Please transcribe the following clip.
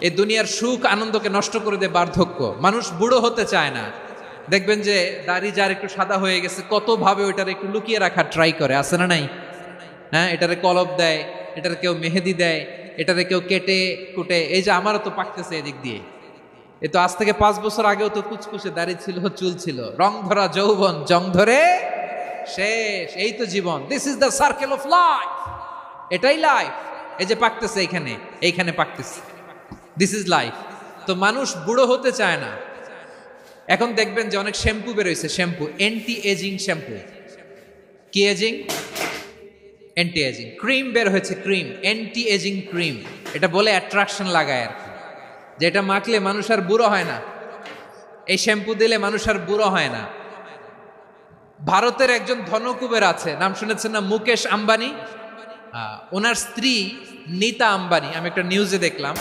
এই দুনিয়ার সুখ আনন্দকে নষ্ট করে দেয় বার্ধক্য। মানুষ বুড়ো হতে চায় না। দেখবেন যে দাড়ি যার একটু সাদা হয়ে গেছে কত ভাবে ওইটার একটু লুকিয়ে রাখার ট্রাই করে, আছে না নাই? হ্যাঁ, এটারে কলপ দেয়, এটার কেউ মেহেদি দেয়, এটারে কেউ কেটে কুটে। এই যে আমারও তো পাকতেছে এদিক দিয়ে, এ তো আজ থেকে 5 বছর আগেও তো কুচকুচে দাড়ি ছিল, চুল ছিল, রং ধরা যৌবন জং ধরে শেষ। এই তো জীবন, this is the circle of life. এটাই লাইফ। এই যে পাকতেছে এইখানে, এইখানে পাকতেছে, দিস ইজ লাইফ। তো মানুষ বুড়ো হতে চায় না। এখন দেখবেন যে অনেক শ্যাম্পু বেরোইছে, শ্যাম্পু অ্যান্টি এজিং শ্যাম্পু। কি এজিং? Anti ageing. ক্রিম বের হয়েছে, ক্রিম অ্যান্টি এজিং ক্রিম। এটা বলে অ্যাট্রাকশন লাগায় আর কি, যে এটা মাখলে মানুষ আর বুড়ো হয় না, এই শ্যাম্পু দিলে মানুষ আর বুড়ো হয় না। ভারতের একজন ধনকুবের আছে, নাম শুনেছেন না? মুকেশ আম্বানি। ওনার স্ত্রী নীতা আম্বানি, আমি একটা নিউজে দেখলাম,